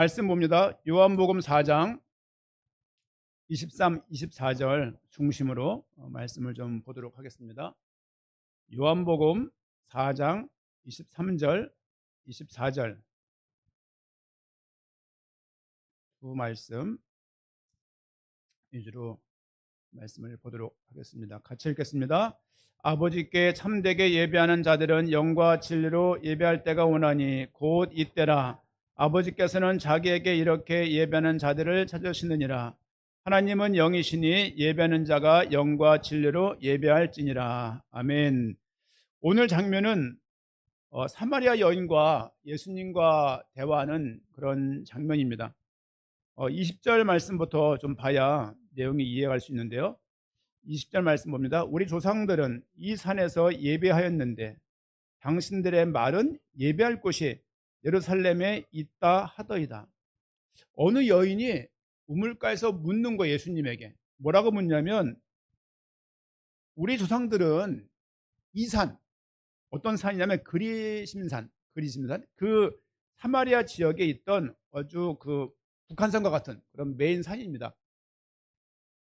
말씀 봅니다. 요한복음 4장 23, 24절 중심으로 말씀을 좀 보도록 하겠습니다. 요한복음 4장 23절, 24절 두 말씀 위주로 말씀을 보도록 하겠습니다. 같이 읽겠습니다. 아버지께 참되게 예배하는 자들은 영과 진리로 예배할 때가 오나니 곧 이때라. 아버지께서는 자기에게 이렇게 예배하는 자들을 찾으시느니라. 하나님은 영이시니 예배하는 자가 영과 진리로 예배할지니라. 아멘. 오늘 장면은 사마리아 여인과 예수님과 대화하는 그런 장면입니다. 20절 말씀부터 좀 봐야 내용이 이해할 수 있는데요. 20절 말씀 봅니다. 우리 조상들은 이 산에서 예배하였는데 당신들의 말은 예배할 곳이 예루살렘에 있다 하더이다. 어느 여인이 우물가에서 묻는 거 예수님에게 뭐라고 묻냐면, 우리 조상들은 이 산, 어떤 산이냐면 그리심산, 그 사마리아 지역에 있던 아주 그 북한산과 같은 그런 메인 산입니다.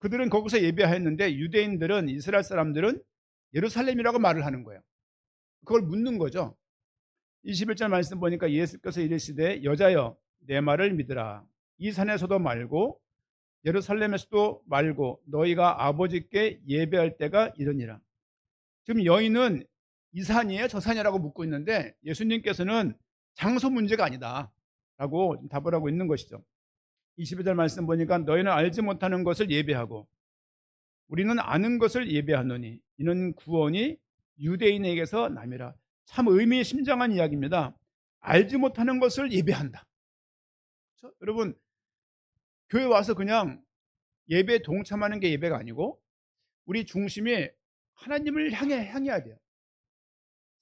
그들은 거기서 예배하였는데 유대인들은, 이스라엘 사람들은 예루살렘이라고 말을 하는 거예요. 그걸 묻는 거죠. 21절 말씀 보니까 예수께서 이르시되 여자여 내 말을 믿으라. 이 산에서도 말고 예루살렘에서도 말고 너희가 아버지께 예배할 때가 이르니라. 지금 여인은 이 산이에요 저 산이라고 묻고 있는데 예수님께서는 장소 문제가 아니다 라고 답을 하고 있는 것이죠. 22절 말씀 보니까 너희는 알지 못하는 것을 예배하고 우리는 아는 것을 예배하노니 이는 구원이 유대인에게서 남이라. 참 의미심장한 이야기입니다. 알지 못하는 것을 예배한다. 그렇죠? 여러분, 교회 와서 그냥 예배에 동참하는 게 예배가 아니고 우리 중심이 하나님을 향해야 돼요.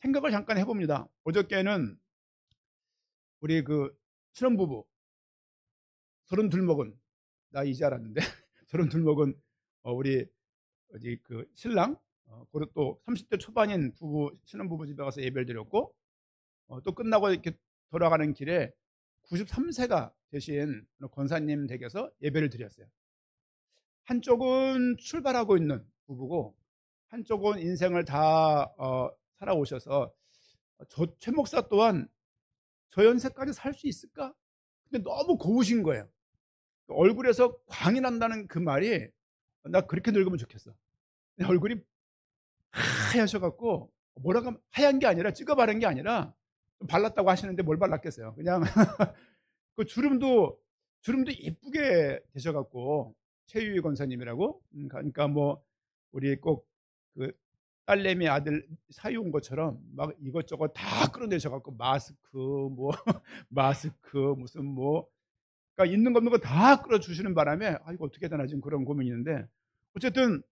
생각을 잠깐 해봅니다. 어저께는 우리 그 신혼부부 32 먹은, 나 이제 알았는데 32 먹은 우리 어디 그 신랑, 그리고 또 30대 초반인 신혼부부 집에 가서 예배를 드렸고, 또 끝나고 이렇게 돌아가는 길에 93세가 되신 권사님 댁에서 예배를 드렸어요. 한쪽은 출발하고 있는 부부고 한쪽은 인생을 다 살아오셔서, 최 목사 또한 저 연세까지 살 수 있을까? 근데 너무 고우신 거예요. 얼굴에서 광이 난다는 그 말이, 나 그렇게 늙으면 좋겠어. 얼굴이 하얘셔갖고, 뭐라고 하면 하얀 게 아니라 찍어 바른 게 아니라 발랐다고 하시는데 뭘 발랐겠어요. 그냥 그 주름도 예쁘게 되셔갖고, 최유희 권사님이라고. 그러니까 뭐 우리 꼭 그 딸내미 아들 사위 온 것처럼 막 이것저것 다 끌어내셔갖고 마스크 뭐 마스크 무슨 뭐, 그러니까 있는 거 없는 거 다 끌어주시는 바람에 이거 어떻게 되나 지금 그런 고민이 있는데, 어쨌든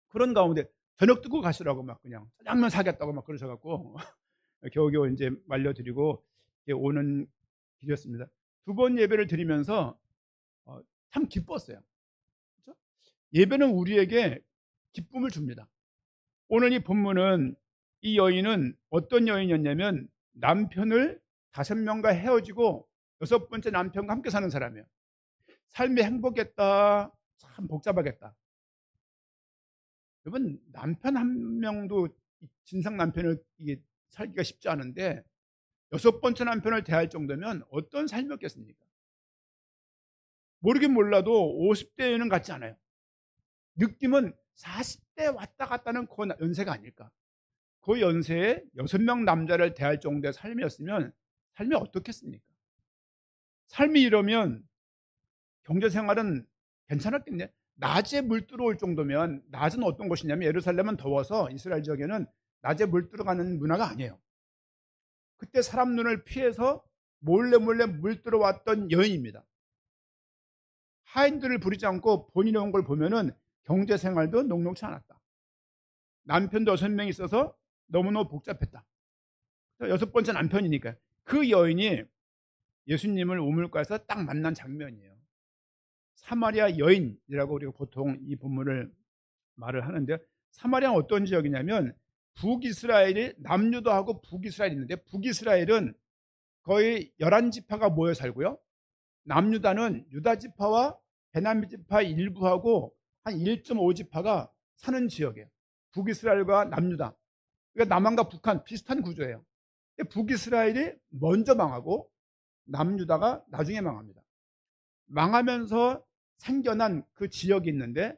그런 가운데 저녁 두고 가시라고 막 그냥 짜장면 사겠다고 막 그러셔갖고 겨우겨우 이제 말려드리고 오는 길이었습니다. 두 번 예배를 드리면서 참 기뻤어요. 그렇죠? 예배는 우리에게 기쁨을 줍니다. 오늘 이 본문은, 이 여인은 어떤 여인이었냐면 남편을 5명과 헤어지고 6번째 남편과 함께 사는 사람이에요. 삶이 행복했다, 참 복잡하겠다. 여러분, 남편 한 명도 진상 남편을 이게 살기가 쉽지 않은데 6번째 남편을 대할 정도면 어떤 삶이었겠습니까? 모르긴 몰라도 50대에는 같지 않아요. 느낌은 40대 왔다 갔다는 그 연세가 아닐까. 그 연세에 6명 남자를 대할 정도의 삶이었으면 삶이 어떻겠습니까? 삶이 이러면 경제생활은 괜찮았겠네. 낮에 물 들어올 정도면, 낮은 어떤 곳이냐면 예루살렘은 더워서 이스라엘 지역에는 낮에 물 들어가는 문화가 아니에요. 그때 사람 눈을 피해서 몰래 물 들어왔던 여인입니다. 하인들을 부리지 않고 본인이 온 걸 보면은 경제생활도 녹록치 않았다. 남편도 6명 있어서 너무너무 복잡했다. 6번째 남편이니까. 그 여인이 예수님을 우물가에서 딱 만난 장면이에요. 사마리아 여인이라고 우리가 보통 이 본문을 말을 하는데, 사마리아는 어떤 지역이냐면 북이스라엘이, 남유다하고 북이스라엘이 있는데 북이스라엘은 거의 11지파가 모여 살고요. 남유다는 유다 지파와 베냐민 지파 일부하고 한 1.5 지파가 사는 지역이에요. 북이스라엘과 남유다. 그러니까 남한과 북한 비슷한 구조예요. 북이스라엘이 먼저 망하고 남유다가 나중에 망합니다. 망하면서 생겨난 그 지역이 있는데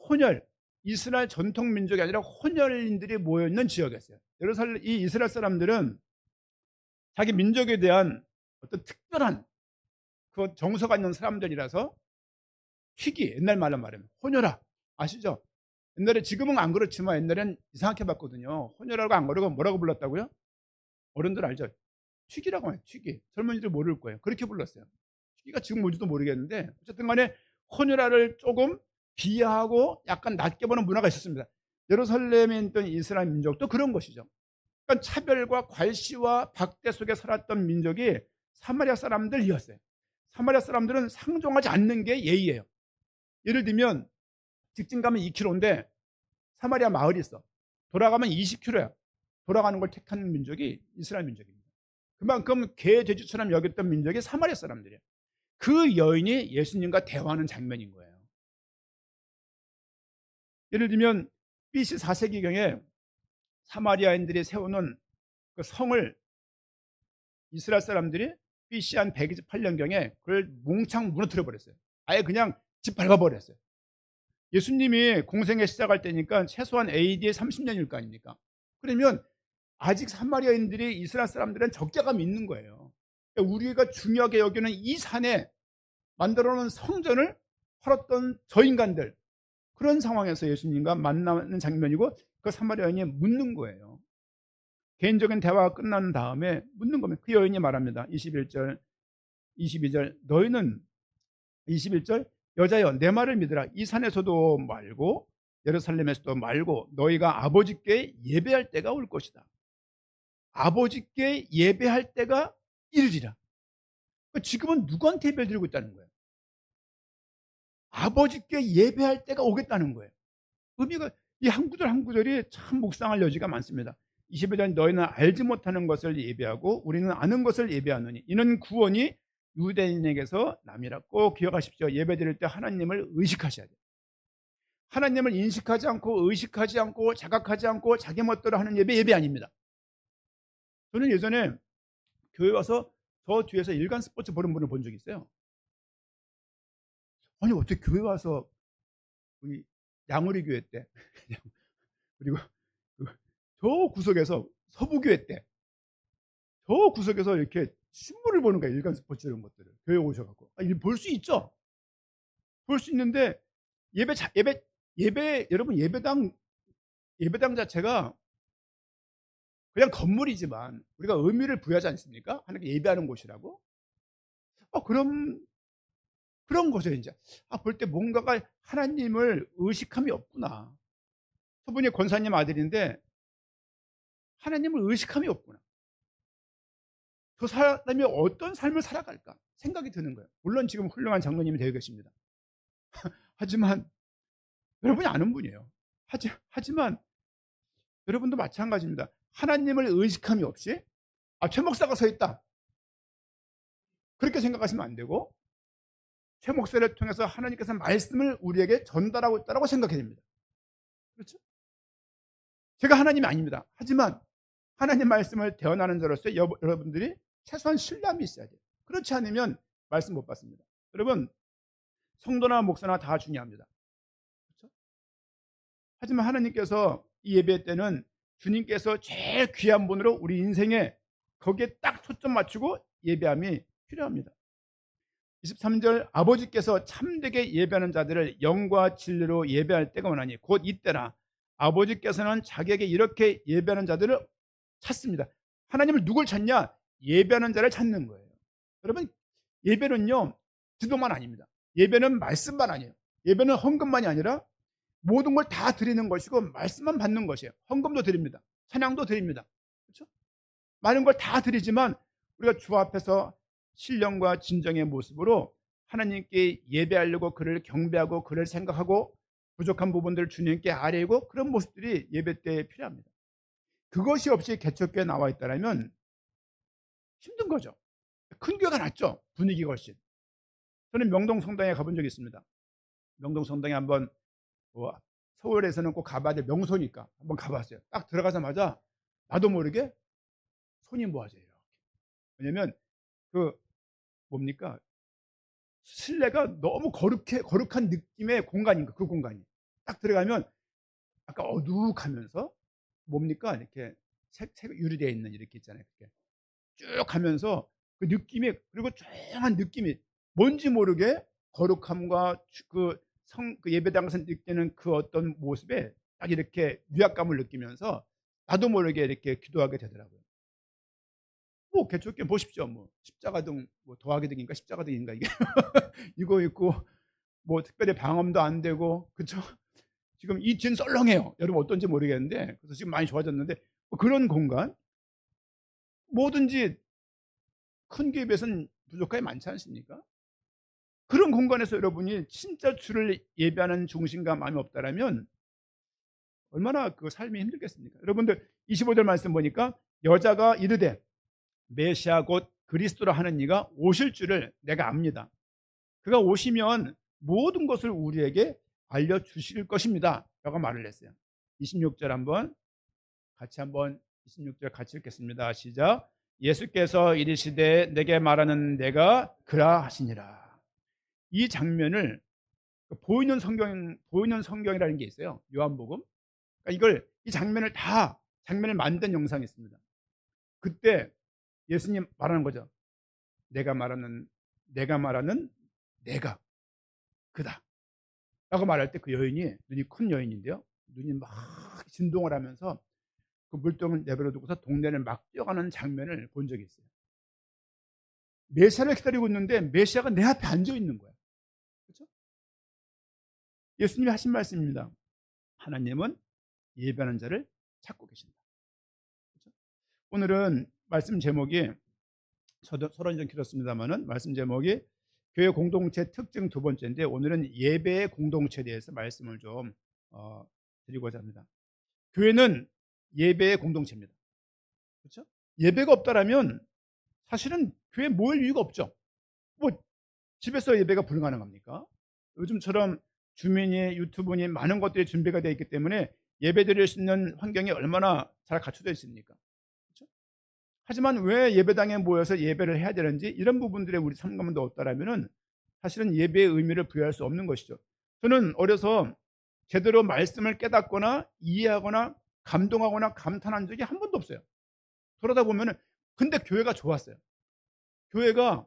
혼혈, 이스라엘 전통 민족이 아니라 혼혈인들이 모여 있는 지역이었어요. 예루살렘 이 이스라엘 사람들은 자기 민족에 대한 어떤 특별한 그 정서가 있는 사람들이라서 희귀, 옛날 말로 말하면 혼혈아 아시죠? 옛날에 지금은 안 그렇지만 옛날엔 이상하게 봤거든요. 혼혈하고 안 그러고 뭐라고 불렀다고요? 어른들 알죠? 튀기라고 해요. 튀기. 젊은이들 모를 거예요. 그렇게 불렀어요. 튀기가 지금 뭔지도 모르겠는데 어쨌든 간에 호누라를 조금 비하하고 약간 낮게 보는 문화가 있었습니다. 예루살렘에 있던 이스라엘 민족도 그런 것이죠. 그러니까 차별과 괄시와 박대 속에 살았던 민족이 사마리아 사람들이었어요. 사마리아 사람들은 상종하지 않는 게 예의예요. 예를 들면 직진 가면 2km인데 사마리아 마을이 있어. 돌아가면 20km야. 돌아가는 걸 택하는 민족이 이스라엘 민족입니다. 그만큼 개, 돼지처럼 여겼던 민족이 사마리아 사람들이에요. 그 여인이 예수님과 대화하는 장면인 거예요. 예를 들면 BC 4세기경에 사마리아인들이 세우는 그 성을 이스라엘 사람들이 BC 한 128년경에 그걸 몽창 무너뜨려 버렸어요. 아예 그냥 집 밟아버렸어요. 예수님이 공생애 시작할 때니까 최소한 AD 30년일 거 아닙니까? 그러면 아직 사마리아인들이 이스라엘 사람들은 적자감이 있는 거예요. 그러니까 우리가 중요하게 여기는 이 산에 만들어 놓은 성전을 헐었던 저 인간들, 그런 상황에서 예수님과 만나는 장면이고 그 사마리아 여인이 묻는 거예요. 개인적인 대화가 끝난 다음에 묻는 겁니다. 그 여인이 말합니다. 21절 22절 너희는 21절 여자여 내 말을 믿으라. 이 산에서도 말고 예루살렘에서도 말고 너희가 아버지께 예배할 때가 올 것이다. 아버지께 예배할 때가 이르리라. 지금은 누구한테 예배를 드리고 있다는 거예요? 아버지께 예배할 때가 오겠다는 거예요. 의미가 이 한 구절 한 구절이 참 묵상할 여지가 많습니다. 21절 너희는 알지 못하는 것을 예배하고 우리는 아는 것을 예배하노니 이는 구원이 유대인에게서 남이라. 꼭 기억하십시오. 예배 드릴 때 하나님을 의식하셔야 돼요. 하나님을 인식하지 않고 의식하지 않고 자각하지 않고 자기 멋대로 하는 예배 아닙니다. 저는 예전에 교회 와서 저 뒤에서 일간 스포츠 보는 분을 본 적이 있어요. 아니 어떻게 교회 와서 우리 양우리 교회 때 그리고 저 구석에서 서부교회 때 저 구석에서 이렇게 신문을 보는 거예요. 일간 스포츠 이런 것들을 교회 오셔갖고 볼 수 있죠. 볼 수 있는데 여러분 예배당 자체가 그냥 건물이지만 우리가 의미를 부여하지 않습니까? 하나님께 예배하는 곳이라고. 그런 거죠 이제. 볼 때 뭔가가 하나님을 의식함이 없구나. 저분이 권사님 아들인데 하나님을 의식함이 없구나. 저 사람이 어떤 삶을 살아갈까 생각이 드는 거예요. 물론 지금 훌륭한 장로님이 되어 계십니다. 하지만 여러분이 아는 분이에요. 하지만 여러분도 마찬가지입니다. 하나님을 의식함이 없이 최 목사가 서 있다 그렇게 생각하시면 안 되고 최 목사를 통해서 하나님께서 말씀을 우리에게 전달하고 있다고 생각해야 됩니다. 그렇죠? 제가 하나님이 아닙니다. 하지만 하나님 말씀을 대언하는 자로서 여러분들이 최소한 신뢰함이 있어야 돼요. 그렇지 않으면 말씀 못 받습니다. 여러분 성도나 목사나 다 중요합니다. 그렇죠? 하지만 하나님께서 이 예배 때는 주님께서 제일 귀한 분으로 우리 인생에 거기에 딱 초점 맞추고 예배함이 필요합니다. 23절 아버지께서 참되게 예배하는 자들을 영과 진리로 예배할 때가 오나니 곧 이때라. 아버지께서는 자기에게 이렇게 예배하는 자들을 찾습니다. 하나님을 누굴 찾냐? 예배하는 자를 찾는 거예요. 여러분 예배는요 기도만 아닙니다. 예배는 말씀만 아니에요. 예배는 헌금만이 아니라 모든 걸 다 드리는 것이고 말씀만 받는 것이에요. 헌금도 드립니다. 찬양도 드립니다. 그렇죠? 많은 걸 다 드리지만 우리가 주 앞에서 신령과 진정의 모습으로 하나님께 예배하려고 그를 경배하고 그를 생각하고 부족한 부분들을 주님께 아뢰고 그런 모습들이 예배 때에 필요합니다. 그것이 없이 개척교회에 나와 있다면 힘든 거죠. 큰 교회가 낫죠. 분위기가 훨씬. 저는 명동 성당에 가본 적이 있습니다. 명동 성당에 한번 뭐 서울에서는 꼭 가봐야 될 명소니까 한번 가봤어요. 딱 들어가자마자 나도 모르게 손이 모아져요. 왜냐면 그 뭡니까? 실내가 너무 거룩한 느낌의 공간인 거, 그 공간이. 딱 들어가면 약간 어둑하면서 뭡니까? 이렇게 유리되어 있는 이렇게 있잖아요. 이렇게 쭉 가면서 그 느낌이, 그리고 조용한 느낌이 뭔지 모르게 거룩함과 그 예배당에서 느끼는 그 어떤 모습에 딱 이렇게 위압감을 느끼면서 나도 모르게 이렇게 기도하게 되더라고요. 뭐 개척교 보십시오. 뭐 십자가등 뭐 더하기등인가 십자가등인가 이게 이거 있고 뭐 특별히 방음도 안 되고 그쵸? 지금 이 뒤는 썰렁해요. 여러분 어떤지 모르겠는데 그래서 지금 많이 좋아졌는데 뭐 그런 공간 뭐든지 큰 교회에서는 부족함이 많지 않습니까? 그런 공간에서 여러분이 진짜 주를 예배하는 중심과 마음이 없다라면 얼마나 그 삶이 힘들겠습니까? 여러분들 25절 말씀 보니까 여자가 이르되 메시아 곧 그리스도라 하는 이가 오실 줄을 내가 압니다. 그가 오시면 모든 것을 우리에게 알려주실 것입니다 라고 말을 했어요. 26절 한번 26절 같이 읽겠습니다. 시작. 예수께서 이르시되 내게 말하는 내가 그라 하시니라. 이 장면을 보이는 성경이라는 게 있어요. 요한복음. 그러니까 이 장면을 만든 영상이 있습니다. 그때 예수님 말하는 거죠. 내가 말하는 내가 그다 라고 말할 때 그 여인이, 눈이 큰 여인인데요, 눈이 막 진동을 하면서 그 물통을 내버려 두고서 동네를 막 뛰어가는 장면을 본 적이 있어요. 메시아를 기다리고 있는데 메시아가 내 앞에 앉아 있는 거야. 그렇죠? 예수님이 하신 말씀입니다. 하나님은 예배하는 자를 찾고 계신다. 그렇죠? 오늘은 말씀 제목이, 저도 서론이 좀 길었습니다만은 말씀 제목이 교회 공동체 특징 두 번째인데, 오늘은 예배의 공동체에 대해서 말씀을 좀 드리고자 합니다. 교회는 예배의 공동체입니다. 그렇죠? 예배가 없다라면 사실은 교회에 모일 이유가 없죠. 뭐 집에서 예배가 불가능합니까? 요즘처럼 주민이 유튜브니 많은 것들이 준비가 되어 있기 때문에 예배 드릴 수 있는 환경이 얼마나 잘 갖춰져 있습니까? 그렇죠? 하지만 왜 예배당에 모여서 예배를 해야 되는지, 이런 부분들에 우리 상관도 없다라면은 사실은 예배의 의미를 부여할 수 없는 것이죠. 저는 어려서 제대로 말씀을 깨닫거나 이해하거나 감동하거나 감탄한 적이 한 번도 없어요. 그러다 보면은, 근데 교회가 좋았어요. 교회가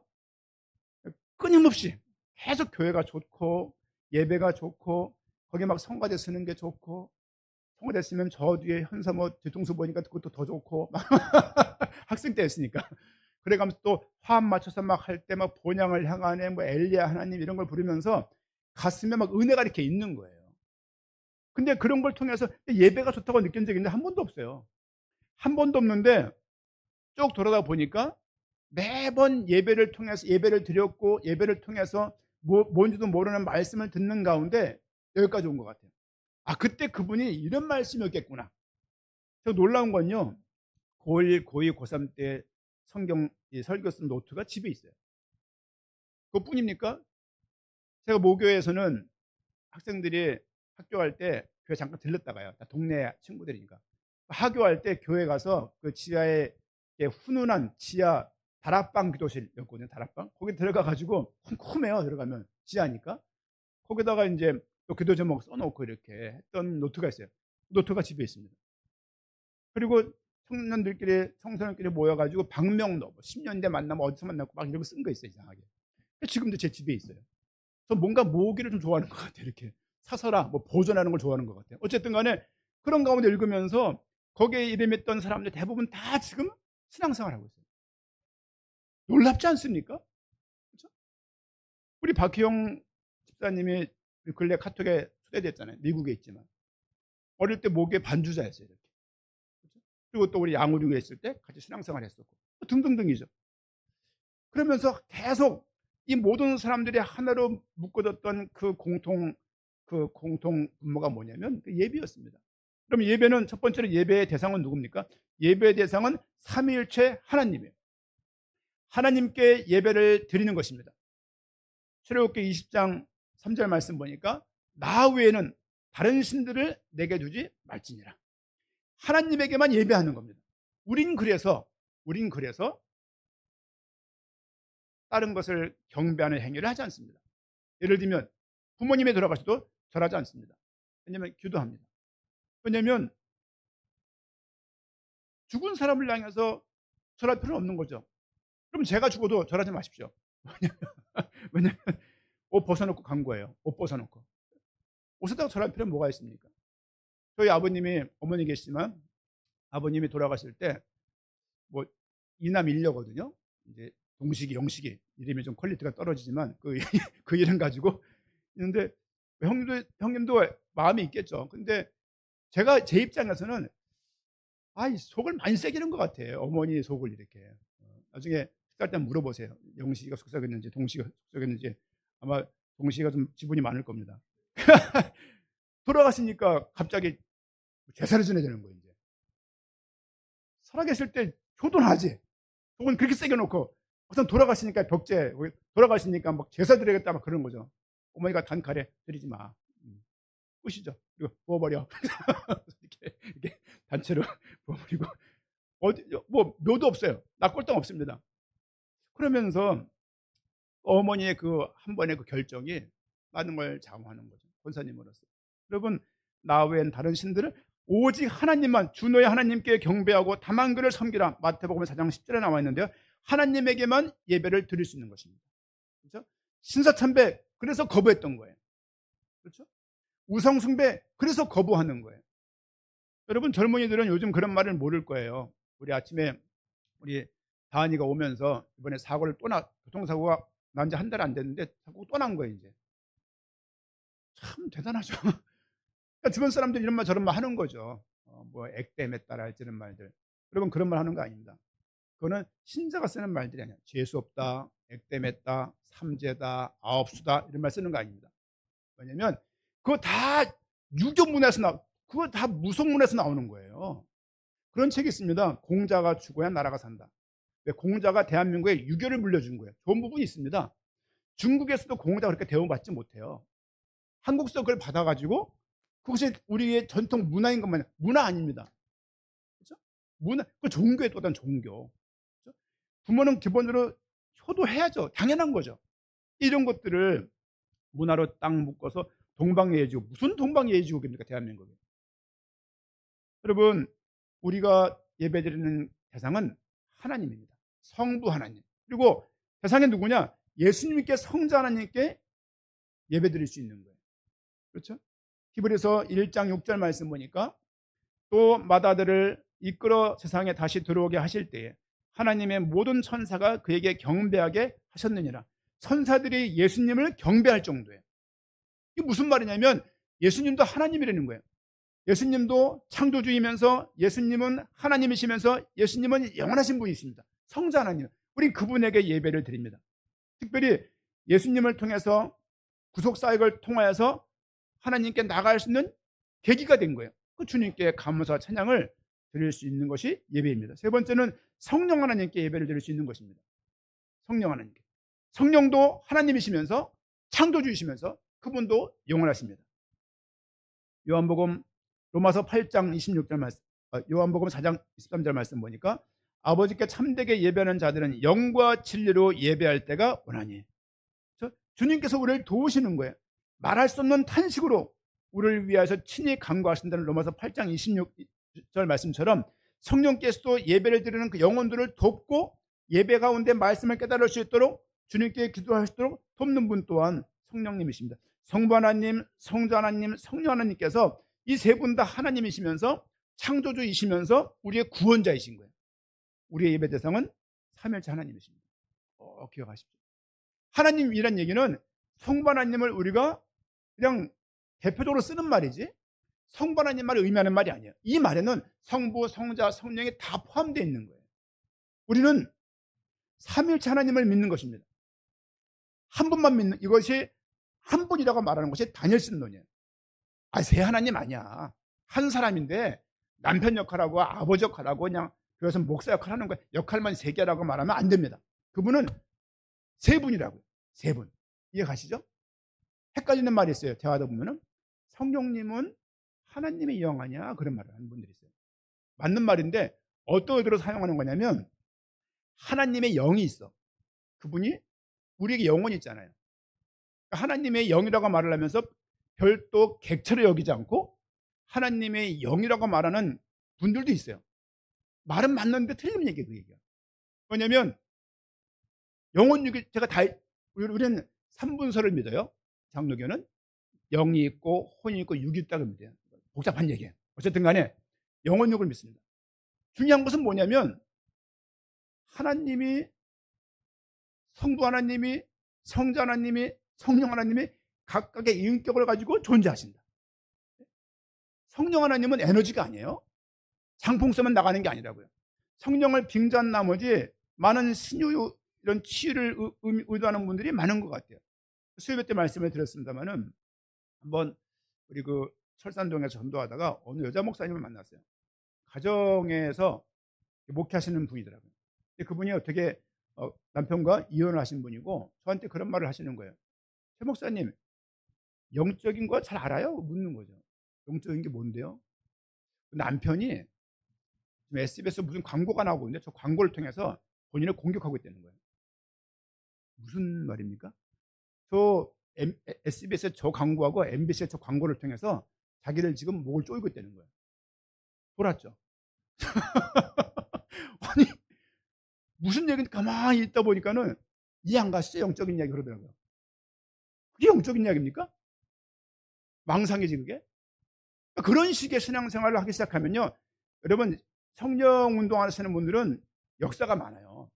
끊임없이 계속 교회가 좋고 예배가 좋고 거기 막 성가대 쓰는 게 좋고, 성가대 쓰면 저 뒤에 현사모 뒤통수 보니까 그것도 더 좋고 학생 때였으니까 그래가면서 또 화음 맞춰서 막 할 때 막 본향을 향하네 뭐 엘리야 하나님 이런 걸 부르면서 가슴에 막 은혜가 이렇게 있는 거예요. 근데 그런 걸 통해서 예배가 좋다고 느낀 적이 있는데 한 번도 없어요. 한 번도 없는데 쭉 돌아다 보니까 매번 예배를 통해서 예배를 드렸고 예배를 통해서 뭔지도 모르는 말씀을 듣는 가운데 여기까지 온 것 같아요. 아, 그때 그분이 이런 말씀이었겠구나. 저 놀라운 건요, 고1, 고2, 고3 때 성경 설교 쓴 노트가 집에 있어요. 그것뿐입니까? 제가 모교에서는 학생들이 학교할 때 교회 잠깐 들렀다가요, 동네 친구들이니까 하교할 때 교회 가서 그 지하에 훈훈한 지하 다락방 기도실이었거든요. 다락방 거기 들어가 가지고 쿰쿰해요. 들어가면 지하니까 거기다가 이제 또 기도 제목 써놓고 이렇게 했던 노트가 있어요. 노트가 집에 있습니다. 그리고 청소년들끼리 모여가지고 방명록 10년 대 만나면 어디서 만났고 막 이런 거 쓴 거 있어요. 이상하게. 지금도 제 집에 있어요. 저 뭔가 모으기를 좀 좋아하는 것 같아요. 이렇게 사서라 뭐 보존하는 걸 좋아하는 것 같아요. 어쨌든 간에 그런 가운데 읽으면서 거기에 이름했던 사람들 대부분 다 지금 신앙생활하고 있어요. 놀랍지 않습니까? 그렇죠? 우리 박희영 집사님이 근래 카톡에 초대됐잖아요. 미국에 있지만 어릴 때 목에 반주자였어요. 이렇게. 그렇죠? 그리고 또 우리 양우륙에 있을 때 같이 신앙생활 했었고 등등등이죠. 그러면서 계속 이 모든 사람들이 하나로 묶어졌던 그 공통 분모가 뭐냐면 그 예배였습니다. 그럼 예배는 첫 번째로 예배의 대상은 누굽니까? 예배의 대상은 삼위일체 하나님이에요. 하나님께 예배를 드리는 것입니다. 출애굽기 20장 3절 말씀 보니까 나 외에는 다른 신들을 내게 두지 말지니라. 하나님에게만 예배하는 겁니다. 우린 그래서 다른 것을 경배하는 행위를 하지 않습니다. 예를 들면 부모님이 돌아가셔도 절하지 않습니다. 왜냐하면 기도합니다. 왜냐하면 죽은 사람을 향해서 절할 필요는 없는 거죠. 그럼 제가 죽어도 절하지 마십시오. 왜냐하면 옷 벗어놓고 간 거예요. 옷 벗어놓고. 옷에다가 절할 필요는 뭐가 있습니까? 저희 아버님이, 어머니 계시지만 아버님이 돌아가실 때 뭐 이남 일녀거든요. 이제 동식이, 영식이 이름이 좀 퀄리티가 떨어지지만 그 이름 가지고 있는데 형님도 마음이 있겠죠. 근데 제가 제 입장에서는 속을 많이 새기는 것 같아요. 어머니 속을 이렇게. 나중에 식사할 때 물어보세요. 영식이가 속삭였는지 동식이가 속삭였는지. 아마 동식이가 좀 지분이 많을 겁니다. 돌아가시니까 갑자기 제사를 지내야 되는 거예요. 이제 살아계실 때 효도하지. 속은 그렇게 새겨놓고 우선 돌아가시니까 벽제, 돌아가시니까 막 제사 드리겠다 막 그러는 거죠. 어머니가 단칼에 드리지 마. 끝이죠. 이거 부어버려. 이렇게 단체로 부어버리고 어디 뭐 묘도 없어요. 낙골당 없습니다. 그러면서 어머니의 그 한 번의 그 결정이 많은 걸 장하는 거죠. 권사님으로서. 여러분, 나 외엔 다른 신들을 오직 하나님만, 주 너의 하나님께 경배하고 다만 그를 섬기라. 마태복음 4장 10절에 나와 있는데요. 하나님에게만 예배를 드릴 수 있는 것입니다. 그렇죠? 신사참배, 그래서 거부했던 거예요. 그렇죠? 우상숭배, 그래서 거부하는 거예요. 여러분, 젊은이들은 요즘 그런 말을 모를 거예요. 우리 아침에 우리 다은이가 오면서 이번에 교통사고가 난 지 한 달 안 됐는데 자꾸 또 난 거예요. 이제 참 대단하죠. 그러니까 주변 사람들이 이런 말 저런 말 하는 거죠. 뭐 액땜에 따라 할지는 말들. 여러분, 그런 말 하는 거 아닙니다. 그거는 신자가 쓰는 말들이 아니야. 재수 없다, 액땜했다, 삼재다, 아홉수다 이런 말 쓰는 거 아닙니다. 왜냐면 그거 다 유교문에서 그거 다 무속문에서 나오는 거예요. 그런 책이 있습니다. 공자가 죽어야 나라가 산다. 공자가 대한민국에 유교를 물려준 거예요. 좋은 부분이 있습니다. 중국에서도 공자가 그렇게 대우받지 못해요. 한국서 그걸 받아가지고 그것이 우리의 전통 문화인 것만, 문화 아닙니다. 그렇죠? 문화, 그 종교에 또 다른 종교. 그렇죠? 부모는 기본적으로 효도해야죠. 당연한 거죠. 이런 것들을 문화로 딱 묶어서 동방예의지국, 무슨 동방예의지국입니까, 대한민국에. 여러분, 우리가 예배드리는 대상은 하나님입니다. 성부 하나님. 그리고 대상이 누구냐? 예수님께, 성자 하나님께 예배드릴 수 있는 거예요. 그렇죠? 히브리서 1장 6절 말씀 보니까 또 마다들을 이끌어 세상에 다시 들어오게 하실 때에 하나님의 모든 천사가 그에게 경배하게 하셨느니라. 천사들이 예수님을 경배할 정도예요. 이게 무슨 말이냐면 예수님도 하나님이라는 거예요. 예수님도 창조주이면서 예수님은 하나님이시면서 예수님은 영원하신 분이십니다. 성자 하나님. 우리 그분에게 예배를 드립니다. 특별히 예수님을 통해서 구속사역을 통하여서 하나님께 나갈 수 있는 계기가 된 거예요. 그 주님께 감사와 찬양을 드릴 수 있는 것이 예배입니다. 세 번째는 성령 하나님께 예배를 드릴 수 있는 것입니다. 성령 하나님께. 성령도 하나님이시면서 창조주이시면서 그분도 영원하십니다. 요한복음 로마서 8장 26절 말씀, 요한복음 4장 23절 말씀 보니까 아버지께 참되게 예배하는 자들은 영과 진리로 예배할 때가 원하니. 주님께서 우리를 도우시는 거예요. 말할 수 없는 탄식으로 우리를 위하여서 친히 간구하신다는 로마서 8장 26절 말씀처럼 성령께서도 예배를 드리는 그 영혼들을 돕고 예배 가운데 말씀을 깨달을 수 있도록 주님께 기도할 수 있도록 돕는 분 또한 성령님이십니다. 성부 하나님, 성자 하나님, 성령 하나님께서 이 세 분 다 하나님이시면서 창조주이시면서 우리의 구원자이신 거예요. 우리의 예배 대상은 삼위일체 하나님이십니다. 기억하십시오. 하나님이란 얘기는 성부 하나님을 우리가 그냥 대표적으로 쓰는 말이지 성부 하나님 말을 의미하는 말이 아니에요. 이 말에는 성부, 성자, 성령이 다 포함되어 있는 거예요. 우리는 삼위일체 하나님을 믿는 것입니다. 한 분만 믿는, 이것이 한 분이라고 말하는 것이 다니엘슨론이에요. 세 하나님 아니야. 한 사람인데 남편 역할하고 아버지 역할하고 그냥 그래서 목사 역할하는 거예요. 역할만 세 개라고 말하면 안 됩니다. 그분은 세 분이라고요. 세 분. 이해 가시죠? 헷갈리는 말이 있어요. 대화하다 보면은 성령님은 하나님의 영 아니야? 그런 말을 하는 분들이 있어요. 맞는 말인데 어떤 의도로 사용하는 거냐면 하나님의 영이 있어. 그분이 우리에게 영혼이 있잖아요. 하나님의 영이라고 말을 하면서 별도 객체로 여기지 않고 하나님의 영이라고 말하는 분들도 있어요. 말은 맞는데 틀린 얘기예요. 그 얘기가. 왜냐하면 영혼 육이 제가 다 우리는 삼분설을 믿어요. 장로교는 영이 있고 혼이 있고 육이 있다고 믿어요. 복잡한 얘기예요. 어쨌든 간에 영혼 육을 믿습니다. 중요한 것은 뭐냐면 하나님이 성부 하나님이 성자 하나님이 성령 하나님이 각각의 인격을 가지고 존재하신다. 성령 하나님은 에너지가 아니에요. 장풍 쏘면 나가는 게 아니라고요. 성령을 빙자한 나머지 많은 신유 이런 치유를 의도하는 분들이 많은 것 같아요. 수요일 때 말씀을 드렸습니다마는 한번 우리 그 철산동에서 전도하다가 어느 여자 목사님을 만났어요. 가정에서 목회하시는 분이더라고요. 근데 그분이 어떻게 남편과 이혼을 하신 분이고 저한테 그런 말을 하시는 거예요. 최 목사님, 영적인 거 잘 알아요? 묻는 거죠. 영적인 게 뭔데요? 남편이 지금 SBS 무슨 광고가 나오고 있는데 저 광고를 통해서 본인을 공격하고 있다는 거예요. 무슨 말입니까? 저 SBS의 저 광고하고 MBC의 저 광고를 통해서 자기를 지금 목을 조이고 있다는 거예요. 돌았죠. 아니 무슨 얘기인지 가만히 있다 보니까는 이해 안 가시죠? 영적인 이야기 그러더라고요. 그게 영적인 이야기입니까? 망상이지 그게? 그런 식의 신앙생활을 하기 시작하면요, 여러분 성령 운동하시는 분들은 역사가 많아요.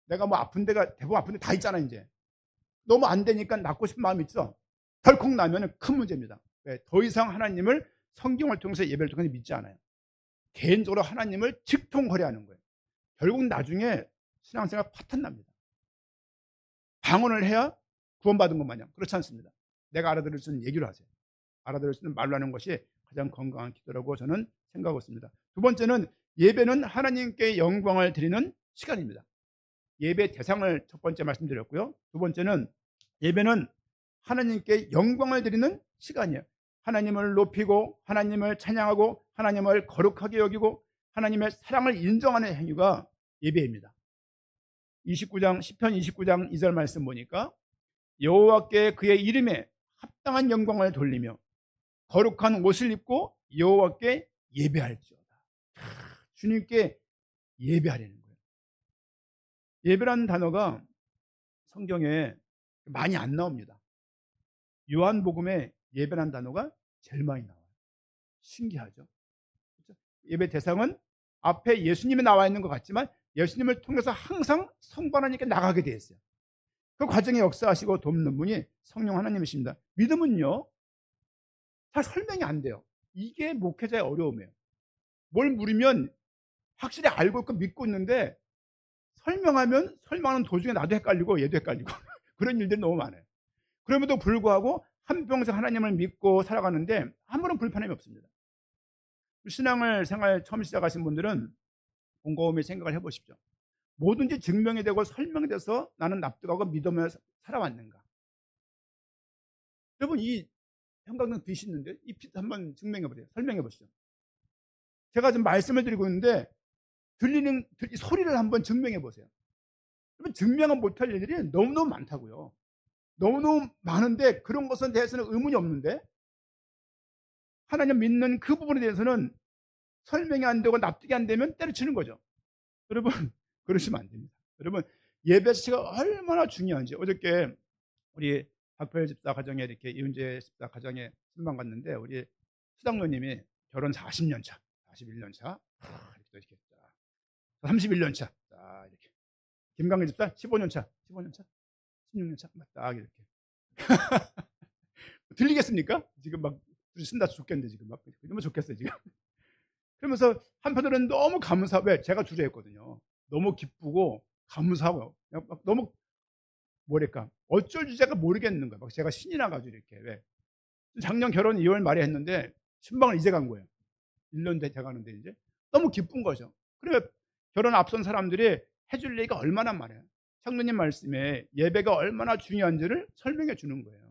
내가 뭐 아픈 데가 대부분 아픈 데 다 있잖아. 이제 너무 안 되니까 낫고 싶은 마음이 있죠. 덜컥 나면 큰 문제입니다. 더 이상 하나님을 성경을 통해서 예배를 통해서 믿지 않아요. 개인적으로 하나님을 직통거래하는 거예요. 결국 나중에 신앙생활 파탄 납니다. 방언을 해야 구원받은 것 마냥 그렇지 않습니다. 내가 알아들을 수 있는 얘기로 하세요. 알아들을 수 있는 말로 하는 것이 가장 건강한 기도라고 저는 생각하고 있습니다. 두 번째는 예배는 하나님께 영광을 드리는 시간입니다. 예배 대상을 첫 번째 말씀드렸고요. 두 번째는 예배는 하나님께 영광을 드리는 시간이에요. 하나님을 높이고 하나님을 찬양하고 하나님을 거룩하게 여기고 하나님의 사랑을 인정하는 행위가 예배입니다. 29장 시편 29장 2절 말씀 보니까 여호와께 그의 이름에 합당한 영광을 돌리며 거룩한 옷을 입고 여호와께 예배할지어다. 주님께 예배하려는 거예요. 예배라는 단어가 성경에 많이 안 나옵니다. 요한복음에 예배라는 단어가 제일 많이 나와요. 신기하죠? 그렇죠? 예배 대상은 앞에 예수님이 나와 있는 것 같지만 예수님을 통해서 항상 성부 하나님께 나가게 되어 있어요. 그 과정에 역사하시고 돕는 분이 성령 하나님이십니다. 믿음은요, 잘 설명이 안 돼요. 이게 목회자의 어려움이에요. 뭘 물으면 확실히 알고 있고 믿고 있는데 설명하면 설명하는 도중에 나도 헷갈리고 얘도 헷갈리고 그런 일들이 너무 많아요. 그럼에도 불구하고 한평생 하나님을 믿고 살아가는데 아무런 불편함이 없습니다. 신앙을 생활 처음 시작하신 분들은 곰곰이 생각을 해보십시오. 뭐든지 증명이 되고 설명이 돼서 나는 납득하고 믿으면서 살아왔는가? 여러분 이 형광등 빛이 있는데 이 빛 한번 증명해 보세요. 설명해 보시죠. 제가 지금 말씀을 드리고 있는데 들리는 소리를 한번 증명해 보세요. 여러분 증명은 못할 일들이 너무너무 많다고요. 너무너무 많은데 그런 것에 대해서는 의문이 없는데 하나님 믿는 그 부분에 대해서는 설명이 안 되고 납득이 안 되면 때려치는 거죠. 여러분 그러시면 안 됩니다. 여러분 예배 자체가 얼마나 중요한지 어저께 우리 박별 집사 가정에 이렇게 이은재 집사 가정에 신방 갔는데 우리 수장로님이 결혼 40년 차, 41년 차, 이렇게 31년 차, 이렇게 김강일 집사 15년 차, 15년 차, 16년 차, 딱 이렇게 들리겠습니까? 지금 막 신다 죽겠는데 지금 막 너무 좋겠어요 지금. 그러면서 한편으로는 너무 감사, 왜 제가 주례했거든요. 너무 기쁘고 감사하고 너무 뭐랄까 어쩔 주제가 모르겠는 거예요. 막 제가 신이 나가지고 이렇게 왜 작년 결혼 2월 말에 했는데 신방을 이제 간 거예요. 1년 돼 가는데 이제 너무 기쁜 거죠. 그래 결혼 앞선 사람들이 해줄 얘기가 얼마나 많아요. 창조님 말씀에 예배가 얼마나 중요한지를 설명해 주는 거예요.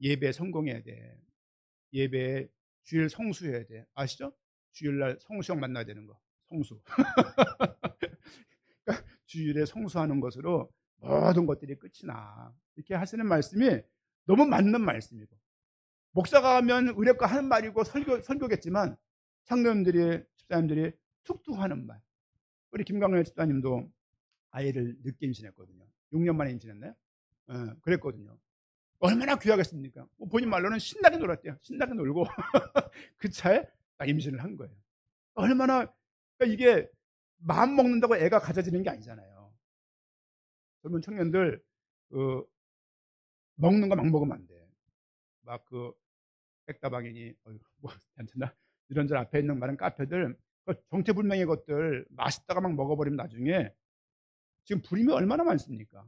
예배 성공해야 돼. 예배에 주일 성수해야 돼. 아시죠? 주일날 성수형 만나야 되는 거. 성수. 그러니까 주일에 성수하는 것으로 모든 것들이 끝이 나. 이렇게 하시는 말씀이 너무 맞는 말씀이고, 목사가 하면 의뢰과 하는 말이고 설교겠지만 장로님들이, 집사님들이 툭툭 하는 말. 우리 김광렬 집사님도 아이를 늦게 임신했거든요. 6년 만에 임신했나요? 그랬거든요. 얼마나 귀하겠습니까? 본인 말로는 신나게 놀았대요. 신나게 놀고 그 차에 딱 임신을 한 거예요. 얼마나, 그러니까 이게 마음 먹는다고 애가 가져지는 게 아니잖아요. 젊은 청년들 먹는 거 막 먹으면 안 돼. 막 백다방이니 뭐 괜찮나 이런저런 앞에 있는 많은 카페들 정체불명의 것들 맛있다가 막 먹어버리면 나중에, 지금 불임이 얼마나 많습니까?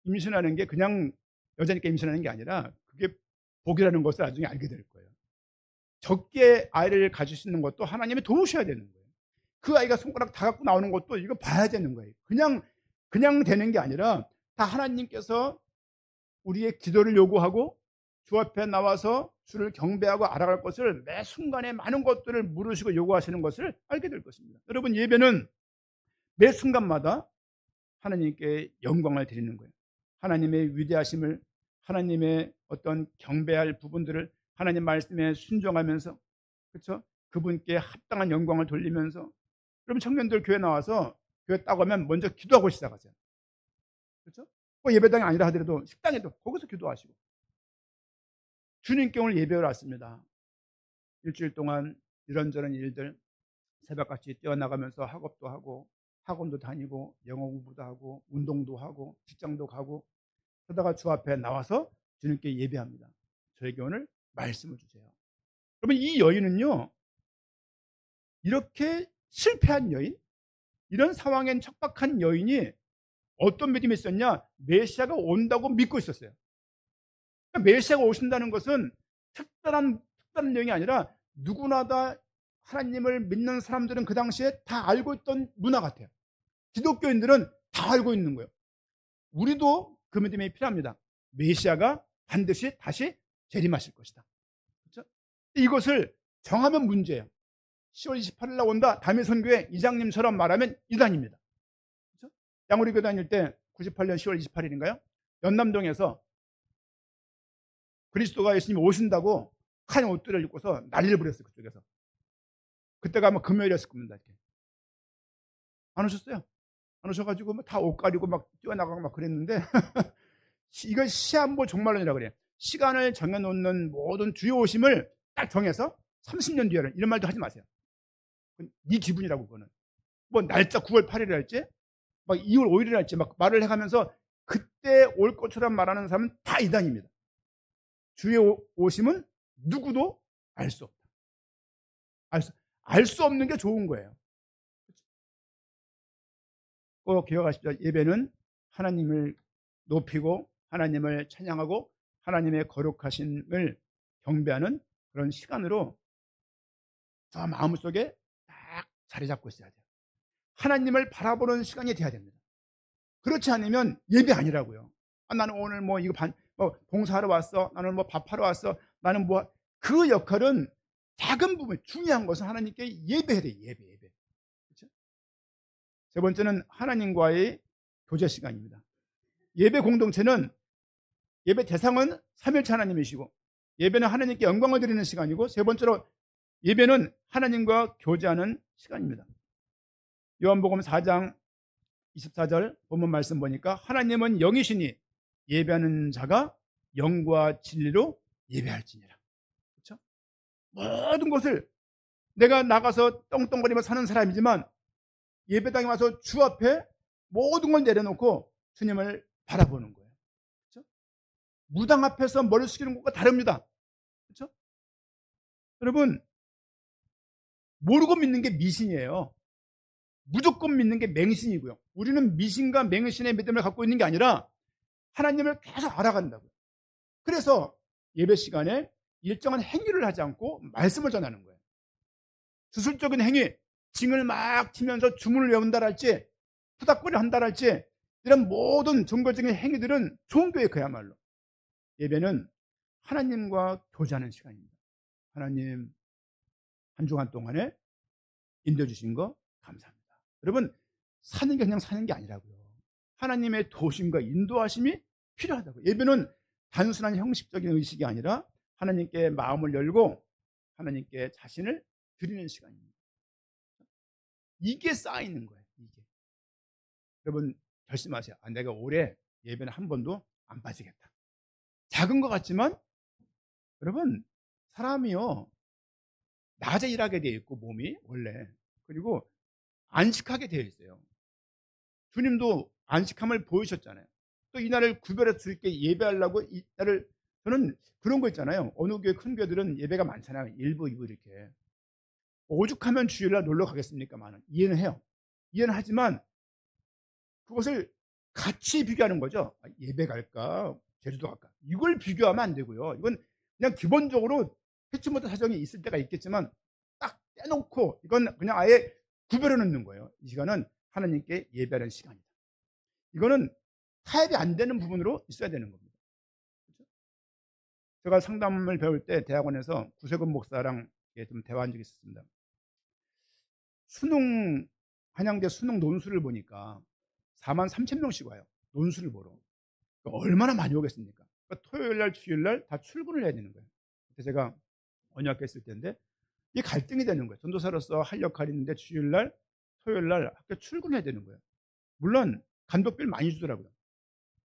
임신하는 게 그냥 여자니까 임신하는 게 아니라 그게 복이라는 것을 나중에 알게 될 거예요. 적게 아이를 가질 수 있는 것도 하나님이 도우셔야 되는 거예요. 그 아이가 손가락 다 갖고 나오는 것도 이거 봐야 되는 거예요. 그냥 되는 게 아니라 다 하나님께서 우리의 기도를 요구하고 주 앞에 나와서 주를 경배하고 알아갈 것을 매 순간에 많은 것들을 물으시고 요구하시는 것을 알게 될 것입니다. 여러분, 예배는 매 순간마다 하나님께 영광을 드리는 거예요. 하나님의 위대하심을, 하나님의 어떤 경배할 부분들을 하나님 말씀에 순종하면서, 그렇죠? 그분께 합당한 영광을 돌리면서. 여러분, 청년들 교회 나와서 교회 딱 오면 먼저 기도하고 시작하세요. 그렇죠? 뭐 예배당이 아니라 하더라도 식당에도 거기서 기도하시고. 주님께 오늘 예배를 왔습니다. 일주일 동안 이런저런 일들 새벽같이 뛰어나가면서 학업도 하고 학원도 다니고 영어 공부도 하고 운동도 하고 직장도 가고, 그러다가 주 앞에 나와서 주님께 예배합니다. 저에게 오늘 말씀을 주세요. 그러면 이 여인은요, 이렇게 실패한 여인, 이런 상황엔 척박한 여인이 어떤 믿음이 있었냐? 메시아가 온다고 믿고 있었어요. 그러니까 메시아가 오신다는 것은 특별한 내용이 아니라 누구나 다 하나님을 믿는 사람들은 그 당시에 다 알고 있던 문화 같아요. 기독교인들은 다 알고 있는 거예요. 우리도 그 믿음이 필요합니다. 메시아가 반드시 다시 재림하실 것이다. 그렇죠? 이것을 정하면 문제예요. 10월 28일 날 온다. 담임 선교회 이장님처럼 말하면 이단입니다. 그렇죠? 양우리 교회 다닐 때 98년 10월 28일인가요? 연남동에서 그리스도가 예수님 오신다고 한 옷들을 입고서 난리를 부렸어요. 그쪽에서. 그때가 아마 금요일이었을 겁니다. 이렇게. 안 오셨어요? 안 오셔가지고 다 옷 가리고 막 뛰어나가고 막 그랬는데 이걸 시한부 종말론이라고 그래요. 시간을 정해놓는 모든 주요 오심을 딱 정해서 30년 뒤에는, 이런 말도 하지 마세요. 네 기분이라고. 그거는 뭐 날짜 9월 8일을 할지 막 2월 5일을 할지 막 말을 해가면서 그때 올 것처럼 말하는 사람은 다 이단입니다. 주의 오심은 누구도 알 수 없다. 알 수 없는 게 좋은 거예요. 꼭 기억하십시오. 예배는 하나님을 높이고 하나님을 찬양하고 하나님의 거룩하심을 경배하는 그런 시간으로 저 마음속에 딱 자리 잡고 있어야 돼요. 하나님을 바라보는 시간이 돼야 됩니다. 그렇지 않으면 예배 아니라고요. 나는 오늘 뭐 이거 봉사하러 왔어. 나는 뭐 밥하러 왔어. 나는 뭐, 그 역할은 작은 부분, 중요한 것은 하나님께 예배해야 돼요. 예배. 그렇죠? 세 번째는 하나님과의 교제 시간입니다. 예배 공동체는, 예배 대상은 삼위일체 하나님이시고 예배는 하나님께 영광을 드리는 시간이고, 세 번째로 예배는 하나님과 교제하는 시간입니다. 요한복음 4장 24절 본문 말씀 보니까 하나님은 영이시니 예배하는 자가 영과 진리로 예배할지니라. 그렇죠? 모든 것을, 내가 나가서 떵떵거리며 사는 사람이지만 예배당에 와서 주 앞에 모든 걸 내려놓고 주님을 바라보는 거예요. 그렇죠? 무당 앞에서 머리 숙이는 것과 다릅니다. 그렇죠? 여러분, 모르고 믿는 게 미신이에요. 무조건 믿는 게 맹신이고요. 우리는 미신과 맹신의 믿음을 갖고 있는 게 아니라 하나님을 계속 알아간다고요. 그래서 예배 시간에 일정한 행위를 하지 않고 말씀을 전하는 거예요. 주술적인 행위, 징을 막 치면서 주문을 외운다 할지 투닥거리 한다랄지 이런 모든 종교적인 행위들은 종교의 그야말로. 예배는 하나님과 교제하는 시간입니다. 하나님, 한 주간 동안에 인도해 주신 거 감사합니다. 여러분, 사는 게 그냥 사는 게 아니라고요. 하나님의 도우심과 인도하심이 필요하다고요. 예배는 단순한 형식적인 의식이 아니라 하나님께 마음을 열고 하나님께 자신을 드리는 시간입니다. 이게 쌓이는 거예요. 이게. 여러분 결심하세요. 내가 올해 예배는 한 번도 안 빠지겠다. 작은 것 같지만 여러분, 사람이요, 낮에 일하게 되어 있고 몸이 원래, 그리고 안식하게 되어 있어요. 주님도 안식함을 보이셨잖아요. 또 이날을 구별해서 주님께 예배하려고 이날을, 저는 그런 거 있잖아요. 어느 교회 큰 교회들은 예배가 많잖아요. 1부, 2부 이렇게. 오죽하면 주일날 놀러 가겠습니까만은 이해는 해요. 이해는 하지만 그것을 같이 비교하는 거죠. 예배 갈까 제주도 갈까, 이걸 비교하면 안 되고요. 이건 그냥 기본적으로 해치 못한 사정이 있을 때가 있겠지만 딱 떼놓고 이건 그냥 아예 구별해 놓는 거예요. 이 시간은 하나님께 예배하는 시간이다. 이거는 타협이 안 되는 부분으로 있어야 되는 겁니다. 그렇죠? 제가 상담을 배울 때 대학원에서 구세근 목사랑 좀 대화한 적이 있었습니다. 수능, 한양대 수능 논술을 보니까 43,000명씩 와요. 논술을 보러. 그러니까 얼마나 많이 오겠습니까? 그러니까 토요일 날, 주일 날 다 출근을 해야 되는 거예요. 그때 제가 어느 학교 있을 때인데 이게 갈등이 되는 거예요. 전도사로서 할 역할이 있는데 주일 날, 토요일 날 학교 출근해야 되는 거예요. 물론 간독비를 많이 주더라고요.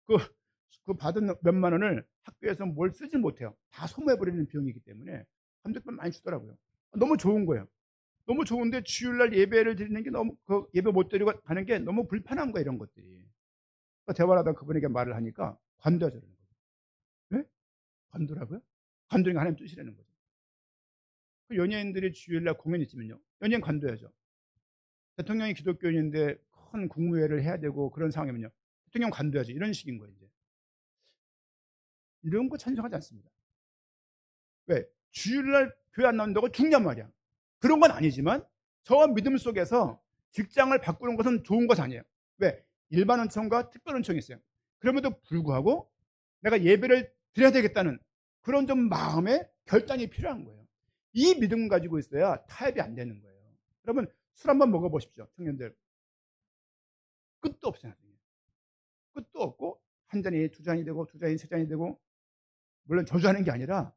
그, 그 받은 몇만 원을 학교에서 뭘 쓰지 못해요. 다 소모해버리는 비용이기 때문에 간독비를 많이 주더라고요. 너무 좋은 거예요. 너무 좋은데 주일날 예배를 드리는 게 너무, 그 예배 못 드리고 가는 게 너무 불편한 거예요. 이런 것들이. 그러니까 대화를 하다 그분에게 말을 하니까 관둬야죠. 네? 관두라고요? 관두는 게 하나님 뜻이라는 거죠. 그 연예인들이 주일날 공연 있으면요, 연예인 관둬야죠. 대통령이 기독교인인데 큰 국무회를 해야 되고 그런 상황이면요, 대통령 관둬야죠. 이런 식인 거예요. 이제 이런 거 찬성하지 않습니다. 왜? 주일날 교회 안 나온다고 죽냔 말이야. 그런 건 아니지만 저 믿음 속에서 직장을 바꾸는 것은 좋은 것이 아니에요. 왜? 일반 은총과 특별 은총이 있어요. 그럼에도 불구하고 내가 예배를 드려야 되겠다는 그런 좀 마음의 결단이 필요한 거예요. 이 믿음 가지고 있어야 타협이 안 되는 거예요. 여러분, 술 한번 먹어보십시오. 청년들. 끝도 없어요. 나중에. 끝도 없고 한 잔이 두 잔이 되고 두 잔이 세 잔이 되고, 물론 저주하는 게 아니라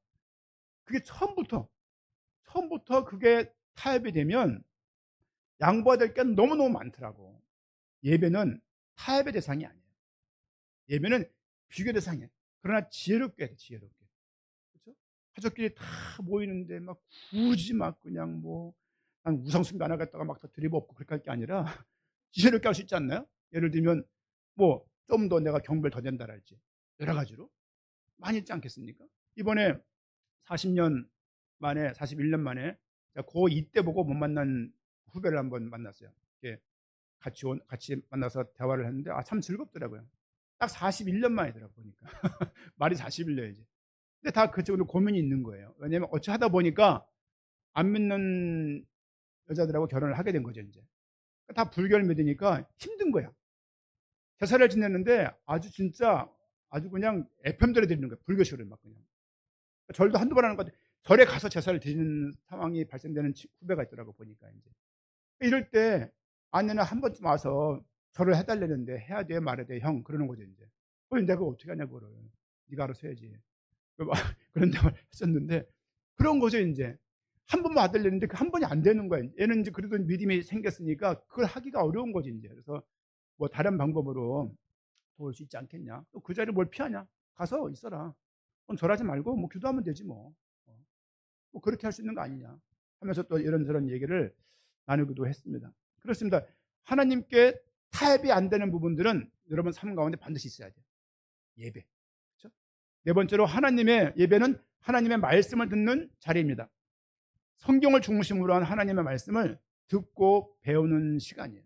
그게 처음부터 그게 타협이 되면 양보해야 될 게 너무너무 많더라고. 예배는 타협의 대상이 아니에요. 예배는 비교 대상이에요. 그러나 지혜롭게 해야 돼, 지혜롭게. 그렇죠? 가족끼리 다 모이는데 막 굳이 막 그냥 뭐 우상숭배 안 하겠다가 막 다 들이붓고 그렇게 할 게 아니라 지혜롭게 할 수 있지 않나요? 예를 들면 뭐 좀 더 내가 경배를 더 된다랄지 여러 가지로 많이 있지 않겠습니까? 이번에 40년 만에, 41년 만에 고2 때 보고 못 만난 후배를 한번 만났어요. 같이 만나서 대화를 했는데 참 즐겁더라고요. 딱 41년 만이더라고 보니까. 말이 41년이지. 근데 다 그쪽으로 고민이 있는 거예요. 왜냐하면 어찌 하다 보니까 안 믿는 여자들하고 결혼을 하게 된 거죠. 이제 다 불교를 믿으니까 힘든 거야. 제사를 지냈는데 아주 그냥 FM대로 드리는 거야. 불교식으로 막 그냥. 절도 한두 번 하는 것 같아. 절에 가서 제사를 드리는 상황이 발생되는 후배가 있더라고 보니까. 이제 이럴 때 아내는 한 번쯤 와서 절을 해달라는데 해야 돼 말해야 돼 형, 그러는 거죠. 이제 내가 어떻게 하냐고. 그러요. 네가 알아서 해야지. 그런 대화를 했었는데 그런 거죠. 이제 한 번만 아들렸는데 그 한 번이 안 되는 거야. 얘는 이제 그래도 믿음이 생겼으니까 그걸 하기가 어려운 거지. 이제 그래서 뭐 다른 방법으로 도울 수 있지 않겠냐. 또 그 자리를 뭘 피하냐. 가서 있어라. 그럼 절하지 말고 뭐 기도하면 되지 뭐. 뭐 그렇게 할 수 있는 거 아니냐 하면서 또 이런저런 얘기를 나누기도 했습니다. 그렇습니다. 하나님께 타협이 안 되는 부분들은 여러분 삶 가운데 반드시 있어야 돼요. 예배. 그렇죠? 네 번째로 하나님의 예배는 하나님의 말씀을 듣는 자리입니다. 성경을 중심으로 한 하나님의 말씀을 듣고 배우는 시간이에요.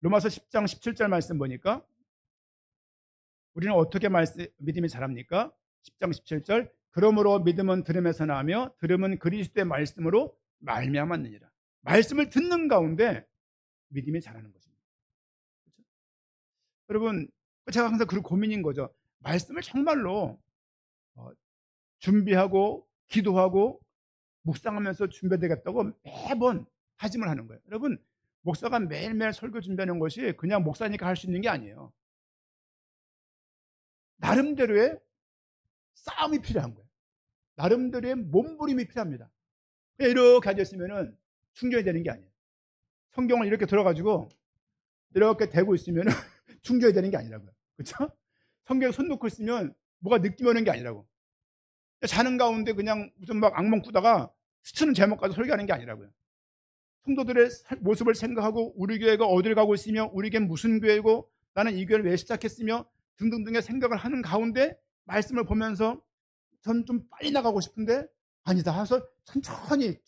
로마서 10장 17절 말씀 보니까 우리는 어떻게 믿음이 자랍니까? 10장 17절, 그러므로 믿음은 들음에서 나며 들음은 그리스도의 말씀으로 말미암았느니라. 말씀을 듣는 가운데 믿음이 자라는 것입니다. 그렇죠? 여러분, 제가 항상 그 고민인 거죠. 말씀을 정말로 어, 준비하고 기도하고 묵상하면서 준비되겠다고 매번 다짐을 하는 거예요. 여러분, 목사가 매일매일 설교 준비하는 것이 그냥 목사니까 할 수 있는 게 아니에요. 나름대로의 싸움이 필요한 거예요. 나름대로의 몸부림이 필요합니다. 이렇게 앉아있으면 충전이 되는 게 아니에요. 성경을 이렇게 들어가지고 이렇게 대고 있으면 충전이 되는 게 아니라고요. 그렇죠? 성경에 손 놓고 있으면 뭐가 느낌 오는 게 아니라고. 자는 가운데 그냥 무슨 막 악몽 꾸다가 스치는 제목 가지고 설교하는 게 아니라고요. 성도들의 모습을 생각하고 우리 교회가 어디를 가고 있으며 우리 교회는 무슨 교회고 나는 이 교회를 왜 시작했으며 등등등의 생각을 하는 가운데 말씀을 보면서 전 좀 빨리 나가고 싶은데 아니다 해서 천천히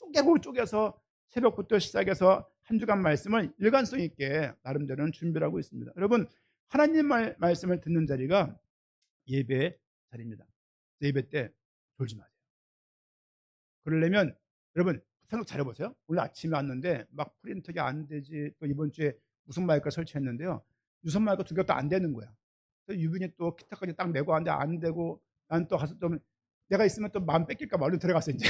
쪼개서 새벽부터 시작해서 한 주간 말씀을 일관성 있게 나름대로는 준비를 하고 있습니다. 여러분, 하나님 말씀을 듣는 자리가 예배의 자리입니다. 예배 때 졸지 마세요. 그러려면 여러분 생각 잘 해보세요. 오늘 아침에 왔는데 막 프린터가 안 되지, 또 이번 주에 무슨 마이크 설치했는데요, 유선 마이크 두 개가 또 안 되는 거야. 유빈이 또 기타까지 딱 메고 왔는데 안 되고, 난 또 가서 좀 내가 있으면 또 마음 뺏길까 봐 얼른 들어갔어. 이제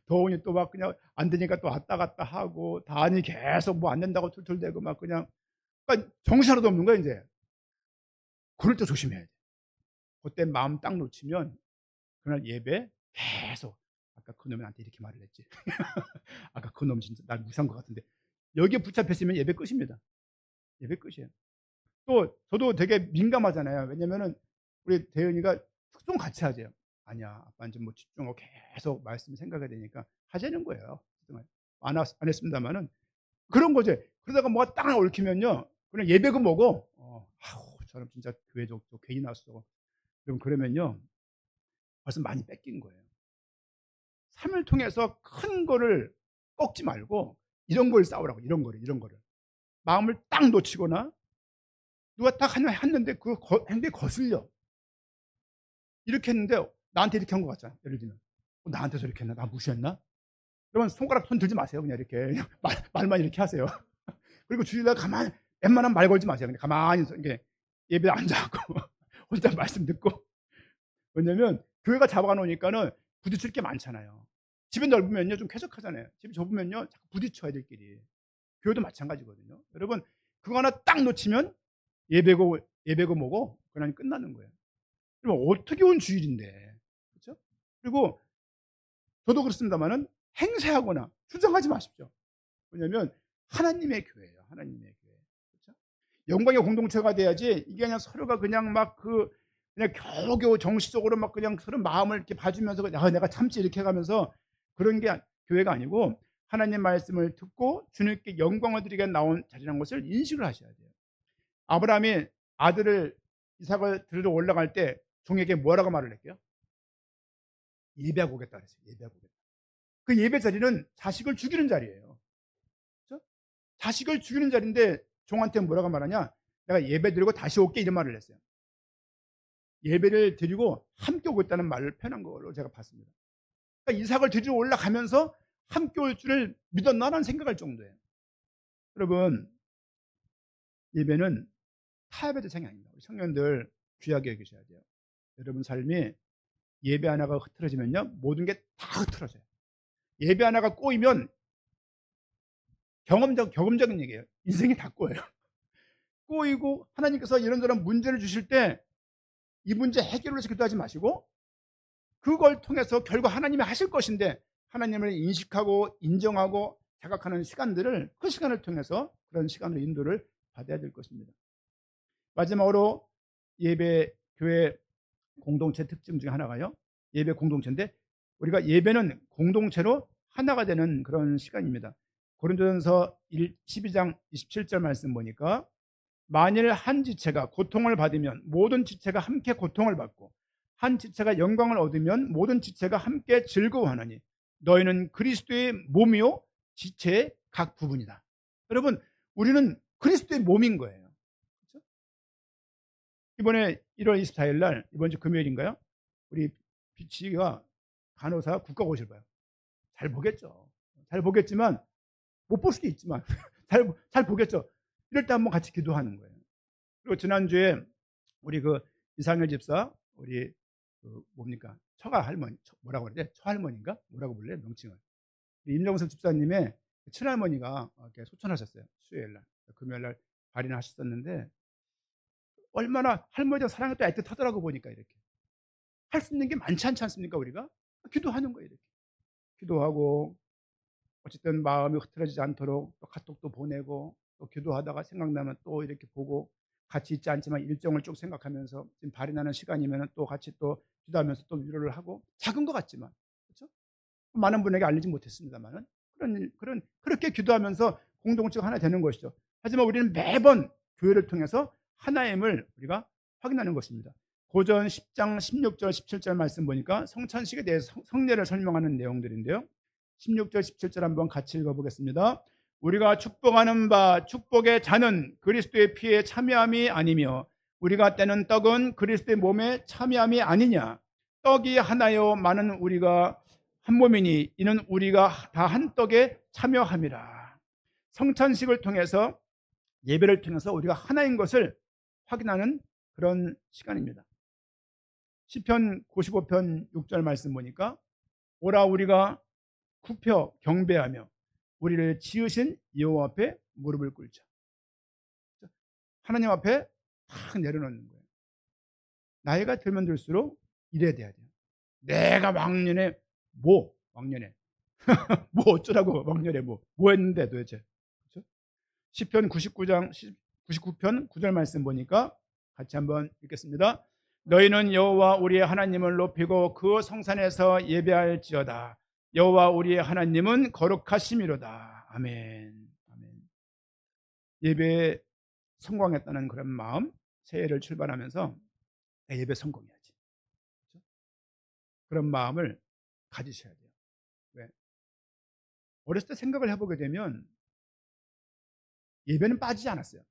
더우니 또 막 그냥 안 되니까 또 왔다 갔다 하고, 다니 계속 뭐 안 된다고 툴툴대고 막 그냥, 그러니까 정신 하나도 없는 거야 이제. 그럴 때 조심해야 돼. 그때 마음 딱 놓치면 그날 예배 계속, 아까 그 놈이 나한테 이렇게 말을 했지. 아까 그 놈 진짜 날 무시한 것 같은데, 여기에 붙잡혔으면 예배 끝입니다. 예배 끝이에요. 또 저도 되게 민감하잖아요. 왜냐면은 우리 대현이가 특종 같이 하재요. 아니야, 아빠 이제 뭐 집중하고 계속 말씀 생각해야 되니까 하자는 거예요. 안 했습니다만은 그런 거죠. 그러다가 뭐가 딱 얽히면요, 그냥 예배가 뭐고, 아우 저는 진짜 교회 저 괜히 나왔어. 그러면요 벌써 많이 뺏긴 거예요. 삶을 통해서 큰 거를 꺾지 말고 이런 걸 싸우라고. 이런 거를 마음을 딱 놓치거나 누가 딱 하나 했는데 그 행동이 거슬려. 이렇게 했는데 나한테 이렇게 한 것 같잖아. 예를 들면 나한테서 이렇게 했나? 나 무시했나? 그러면 손가락 손 들지 마세요. 그냥 이렇게 말만 이렇게 하세요. 그리고 주일날 가만히 웬만하면 말 걸지 마세요. 그냥 가만히 이렇게 예배에 앉아갖고 혼자 말씀 듣고. 왜냐면 교회가 잡아놓으니까는 부딪힐 게 많잖아요. 집이 넓으면요 좀 쾌적하잖아요. 집이 좁으면요 자꾸 부딪혀야 될 길이. 교회도 마찬가지거든요. 여러분, 그거 하나 딱 놓치면 예배고 뭐고 그냥 끝나는 거예요. 그럼 어떻게 온 주일인데, 그렇죠? 그리고 저도 그렇습니다만은 행세하거나 주장하지 마십시오. 왜냐하면 하나님의 교회예요. 하나님의 교회. 그렇죠? 영광의 공동체가 돼야지, 이게 그냥 서로가 그냥 막 그냥 겨우겨우 정식적으로 막 그냥 서로 마음을 이렇게 봐주면서 내가 참지 이렇게 해가면서 그런 게 교회가 아니고, 하나님 말씀을 듣고 주님께 영광을 드리게 나온 자리라는 것을 인식을 하셔야 돼요. 아브라함이 아들을 이삭을 들으러 올라갈 때 종에게 뭐라고 말을 했게요? 예배하고 오겠다 그랬어요. 예배하고 오겠다. 그 예배 자리는 자식을 죽이는 자리예요. 그렇죠? 자식을 죽이는 자리인데 종한테 뭐라고 말하냐? 내가 예배 드리고 다시 올게, 이런 말을 했어요. 예배를 드리고 함께 오겠다는 말을 표현한 걸로 제가 봤습니다. 그러니까 이삭을 드리러 올라가면서 함께 올 줄을 믿었나라는 생각할 정도예요. 여러분, 예배는 타협의 대상이 아닙니다. 우리 청년들 귀하게 여기셔야 돼요. 여러분 삶이 예배 하나가 흐트러지면요 모든 게 다 흐트러져요. 예배 하나가 꼬이면 경험적인 얘기예요. 인생이 다 꼬여요. 꼬이고 하나님께서 이런저런 문제를 주실 때 이 문제 해결을 위해서 기도하지 마시고, 그걸 통해서 결국 하나님이 하실 것인데 하나님을 인식하고 인정하고 자각하는 시간들을, 그 시간을 통해서 그런 시간으로 인도를 받아야 될 것입니다. 마지막으로 예배, 교회 공동체 특징 중에 하나가요, 예배 공동체인데, 우리가 예배는 공동체로 하나가 되는 그런 시간입니다. 고린도전서 12장 27절 말씀 보니까, 만일 한 지체가 고통을 받으면 모든 지체가 함께 고통을 받고, 한 지체가 영광을 얻으면 모든 지체가 함께 즐거워하느니 너희는 그리스도의 몸이요 지체의 각 부분이다. 여러분, 우리는 그리스도의 몸인 거예요. 그렇죠? 이번에 1월 24일 날, 이번 주 금요일인가요? 우리 비치가 간호사 국가고시를 봐요. 잘 보겠죠. 잘 보겠지만 못 볼 수도 있지만 잘 보겠죠. 이럴 때 한번 같이 기도하는 거예요. 그리고 지난주에 우리 그 이상열 집사, 우리 그 뭡니까? 처가 할머니, 뭐라고 그러지? 처할머니인가? 뭐라고 불래? 명칭을. 임정석 집사님의 친할머니가 이렇게 소천하셨어요. 수요일 날. 금요일 날 발인을 하셨었는데 얼마나 할머니가 사랑이 또 애틋하더라고 보니까 이렇게. 할 수 있는 게 많지 않지 않습니까, 우리가? 기도하는 거예요, 이렇게. 기도하고 어쨌든 마음이 흐트러지지 않도록 또 카톡도 보내고 또 기도하다가 생각나면 또 이렇게 보고 같이 있지 않지만 일정을 쭉 생각하면서 지금 발인하는 시간이면 또 같이 또 기도하면서 또 위로를 하고 작은 것 같지만 그렇죠? 많은 분에게 알리지 못했습니다만은 그렇게 기도하면서 공동체가 하나 되는 것이죠. 하지만 우리는 매번 교회를 통해서 하나임을 우리가 확인하는 것입니다. 고전 10장 16절 17절 말씀 보니까 성찬식에 대해서 성례를 설명하는 내용들인데요. 16절 17절 한번 같이 읽어보겠습니다. 우리가 축복하는 바 축복의 잔은 그리스도의 피에 참여함이 아니며 우리가 떼는 떡은 그리스도의 몸에 참여함이 아니냐. 떡이 하나요 많은 우리가 한 몸이니 이는 우리가 다 한 떡에 참여함이라. 성찬식을 통해서 예배를 통해서 우리가 하나인 것을 확인하는 그런 시간입니다. 시편 95편 6절 말씀 보니까 오라 우리가 굽혀 경배하며 우리를 지으신 여호와 앞에 무릎을 꿇자. 하나님 앞에 탁 내려놓는 거예요. 나이가 들면 들수록 이래야 돼야 돼요. 내가 왕년에 왕년에 뭐 어쩌라고 왕년에 뭐 했는데 도대체. 그렇죠? 시편 99편 9절 말씀 보니까 같이 한번 읽겠습니다. 너희는 여호와 우리의 하나님을 높이고 그 성산에서 예배할지어다. 여호와 우리의 하나님은 거룩하심이로다. 아멘. 아멘. 예배에 성공했다는 그런 마음, 새해를 출발하면서 예배 성공해야지. 그렇죠? 그런 마음을 가지셔야 돼요. 왜? 어렸을 때 생각을 해보게 되면 예배는 빠지지 않았어요.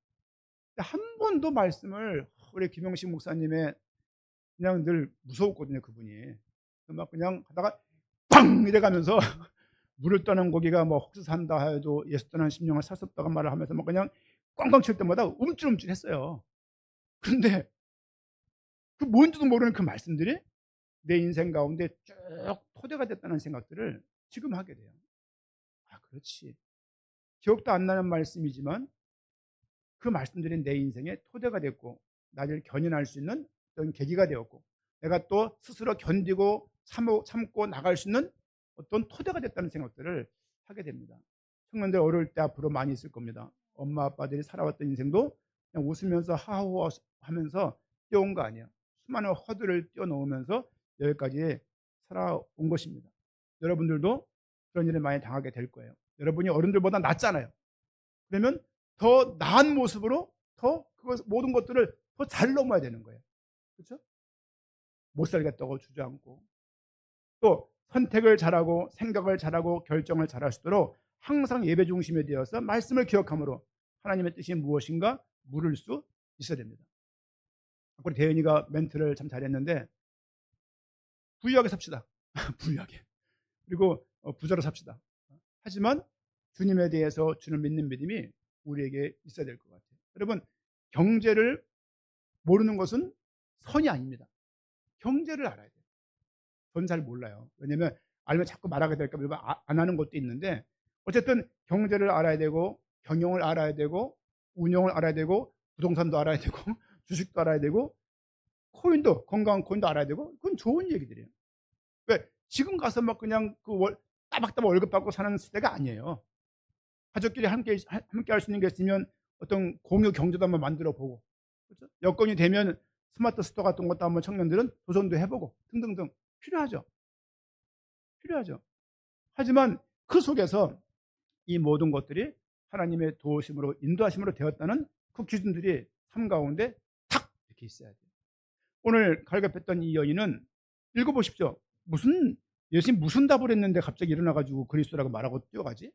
한 번도 말씀을 우리 김영식 목사님의 그냥 늘 무서웠거든요, 그분이. 막 그냥 하다가 빵 이래가면서 물을 떠는 고기가 뭐 혹시 산다 해도 예수 떠난 심령을 샀었다고 말을 하면서 막 그냥 꽝꽝 칠 때마다 움찔움찔했어요. 그런데 그 뭔지도 모르는 그 말씀들이 내 인생 가운데 쭉 토대가 됐다는 생각들을 지금 하게 돼요. 아, 그렇지. 기억도 안 나는 말씀이지만 그 말씀들이 내 인생의 토대가 됐고 나를 견인할 수 있는 어떤 계기가 되었고 내가 또 스스로 견디고 참고 나갈 수 있는 어떤 토대가 됐다는 생각들을 하게 됩니다. 청년들 어려울 때 앞으로 많이 있을 겁니다. 엄마 아빠들이 살아왔던 인생도 그냥 웃으면서 하하호 하면서 뛰어온 거 아니에요. 수많은 허들을 뛰어넘으면서 여기까지 살아온 것입니다. 여러분들도 그런 일을 많이 당하게 될 거예요. 여러분이 어른들보다 낫잖아요. 그러면 더 나은 모습으로 더 모든 것들을 더 잘 넘어야 되는 거예요. 그렇죠? 못 살겠다고 주저앉고 또 선택을 잘하고 생각을 잘하고 결정을 잘할 수 있도록 항상 예배 중심에 되어서 말씀을 기억함으로 하나님의 뜻이 무엇인가 물을 수 있어야 됩니다. 우리 대현이가 멘트를 참 잘했는데 부유하게 삽시다. 부유하게. 그리고 부자로 삽시다. 하지만 주님에 대해서 주를 믿는 믿음이 우리에게 있어야 될 것 같아요. 여러분, 경제를 모르는 것은 선이 아닙니다. 경제를 알아야 돼요. 전 잘 몰라요. 왜냐하면 알면 자꾸 말하게 될까 봐 안 하는 것도 있는데 어쨌든 경제를 알아야 되고 경영을 알아야 되고 운영을 알아야 되고 부동산도 알아야 되고 주식도 알아야 되고 코인도 건강한 코인도 알아야 되고 그건 좋은 얘기들이에요. 왜? 지금 가서 막 그냥 따박따박 월급 받고 사는 시대가 아니에요. 가족끼리 함께 할 수 있는 게 있으면 어떤 공유 경제도 한번 만들어 보고 그렇죠? 여건이 되면 스마트 스토어 같은 것도 한번 청년들은 도전도 해보고 등등등 필요하죠. 필요하죠. 하지만 그 속에서 이 모든 것들이 하나님의 도우심으로 인도하심으로 되었다는 그 기준들이 삶 가운데 탁 이렇게 있어야 돼요. 오늘 갈급했던 이 여인은 읽어보십시오. 예수님 무슨 답을 했는데 갑자기 일어나가지고 그리스도라고 말하고 뛰어가지?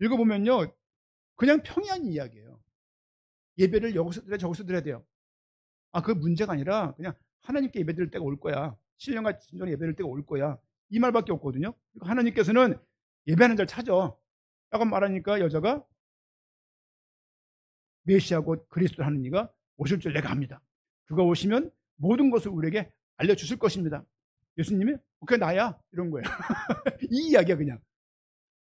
읽어보면요 그냥 평이한 이야기예요. 예배를 여기서 드려 저기서 드려야 돼요. 그 문제가 아니라 그냥 하나님께 예배 드릴 때가 올 거야. 신령과 진정의 예배 드릴 때가 올 거야. 이 말밖에 없거든요. 그러니까 하나님께서는 예배하는 자를 찾아. 라고 말하니까 여자가 메시아 곧 그리스도 하는 이가 오실 줄 내가 압니다. 그가 오시면 모든 것을 우리에게 알려주실 것입니다. 예수님이 그게 나야 이런 거예요. 이 이야기야 그냥.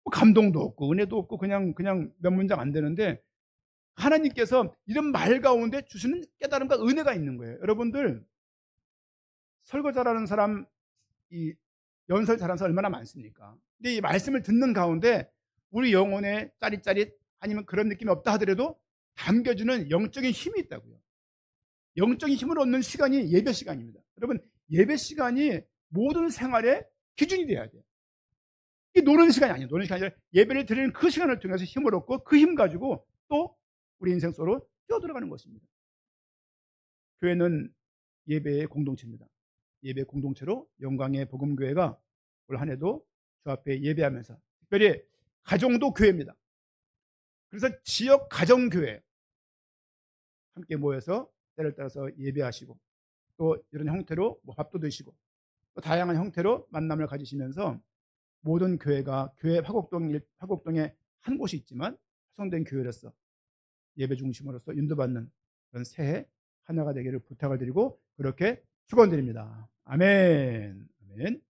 뭐 감동도 없고 은혜도 없고 그냥 몇 문장 안 되는데 하나님께서 이런 말 가운데 주시는 깨달음과 은혜가 있는 거예요. 여러분들 설거 잘하는 사람, 이 연설 잘하는 사람 얼마나 많습니까? 근데 이 말씀을 듣는 가운데 우리 영혼에 짜릿짜릿 아니면 그런 느낌이 없다 하더라도 담겨주는 영적인 힘이 있다고요. 영적인 힘을 얻는 시간이 예배 시간입니다. 여러분 예배 시간이 모든 생활의 기준이 돼야 돼요. 이 노는 시간이 아니에요. 노는 시간이 아니라 예배를 드리는 그 시간을 통해서 힘을 얻고 그 힘 가지고 또 우리 인생 속으로 뛰어들어가는 것입니다. 교회는 예배의 공동체입니다. 예배 공동체로 영광의 복음교회가 올 한 해도 주 앞에 예배하면서 특별히 가정도 교회입니다. 그래서 지역 가정교회 함께 모여서 때를 따라서 예배하시고 또 이런 형태로 뭐 밥도 드시고 또 다양한 형태로 만남을 가지시면서 모든 교회가 교회 화곡동에 한 곳이 있지만 형성된 교회로서 예배 중심으로서 인도받는 그런 새해 하나가 되기를 부탁을 드리고 그렇게 축원드립니다. 아멘. 아멘.